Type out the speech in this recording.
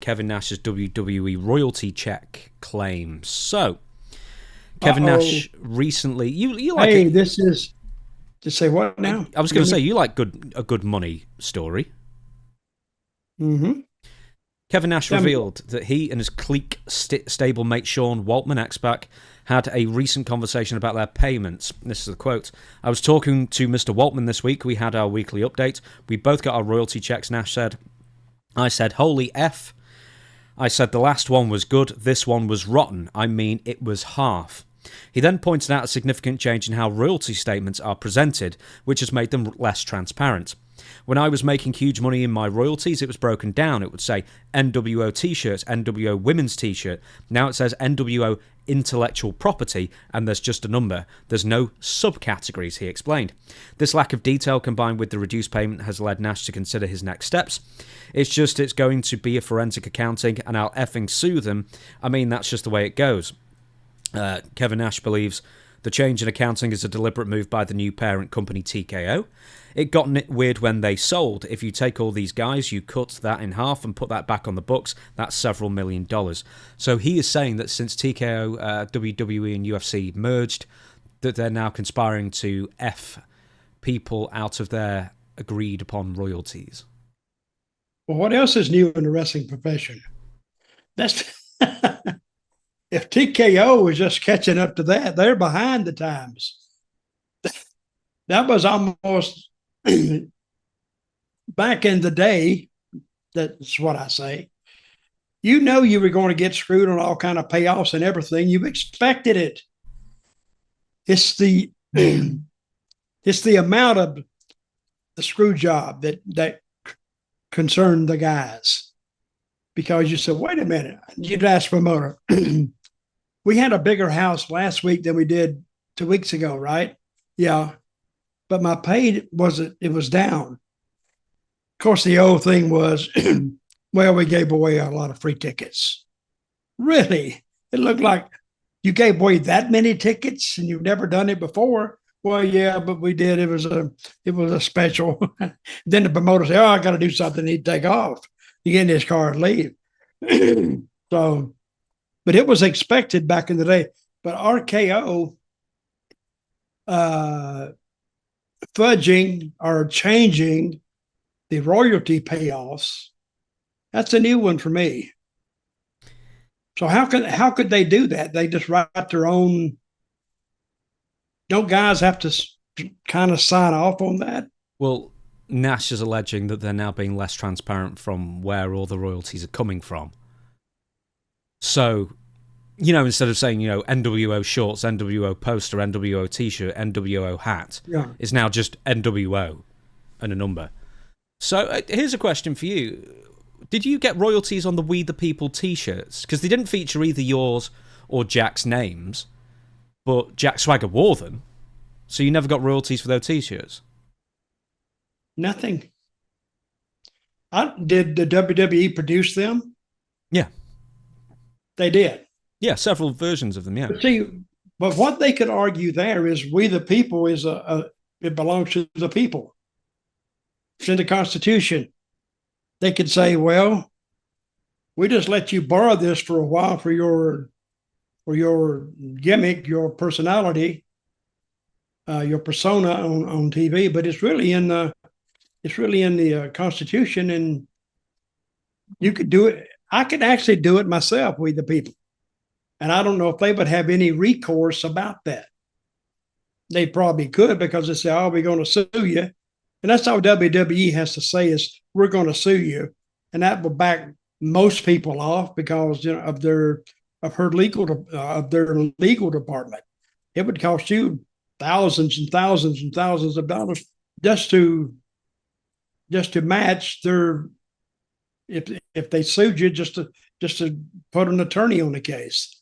Kevin Nash's WWE royalty check claim. So, Kevin Nash recently, you like Hey, this is to say what now? I was going to say you like a good money story. Mm-hmm. Kevin Nash revealed that he and his clique stablemate Sean Waltman-Exbach had a recent conversation about their payments. This is the quote. I was talking to Mr. Waltman this week. We had our weekly update. We both got our royalty checks, Nash said. I said, holy F. I said the last one was good. This one was rotten. I mean, it was half. He then pointed out a significant change in how royalty statements are presented, which has made them less transparent. When I was making huge money in my royalties, it was broken down. It would say NWO t-shirts, NWO women's t-shirt. Now it says NWO intellectual property, and there's just a number. There's no subcategories, he explained. This lack of detail combined with the reduced payment has led Nash to consider his next steps. It's going to be a forensic accounting, and I'll effing sue them. I mean, that's just the way it goes. Kevin Nash believes the change in accounting is a deliberate move by the new parent company TKO. It got weird when they sold. If you take all these guys, you cut that in half and put that back on the books, that's several $1 million. So he is saying that since TKO, WWE and UFC merged, that they're now conspiring to F people out of their agreed upon royalties. Well, what else is new in the wrestling profession? That's if TKO is just catching up to that, they're behind the times. That was almost back in the day. That's what I say. You know you were going to get screwed on all kind of payoffs and everything. You expected it. It's the amount of the screw job that concerned the guys. Because you said, wait a minute, you'd ask promoter. We had a bigger house last week than we did 2 weeks ago, right? Yeah. But my pay was down. Of course, the old thing was, well, we gave away a lot of free tickets. Really? It looked like you gave away that many tickets and you've never done it before. Well, yeah, but we did. It was a special. Then the promoter said, oh, I got to do something. He'd take off. You get in his car and leave. So, but it was expected back in the day. But RKO fudging or changing the royalty payoffs, that's a new one for me. So how could they do that? They just write their own. Don't guys have to kind of sign off on that? Well, Nash is alleging that they're now being less transparent from where all the royalties are coming from. So, instead of saying, NWO shorts, NWO poster, NWO t-shirt, NWO hat, it's now just NWO and a number. So here's a question for you. Did you get royalties on the We the People t-shirts? Because they didn't feature either yours or Jack's names, but Jack Swagger wore them. So you never got royalties for those t-shirts? Nothing. Did the WWE produce them? Yeah. They did. Yeah, several versions of them, yeah. But what they could argue there is We the People is it belongs to the people. It's in the Constitution. They could say, well, we just let you borrow this for a while for your gimmick, your personality, your persona on TV, but it's really in the Constitution, and you could do it. I could actually do it myself, We the People. And I don't know if they would have any recourse about that. They probably could, because they say, oh, we're going to sue you. And that's all WWE has to say is, we're going to sue you. And that will back most people off because of their legal department. It would cost you thousands and thousands and thousands of dollars just to match their, if they sued you, just to put an attorney on the case.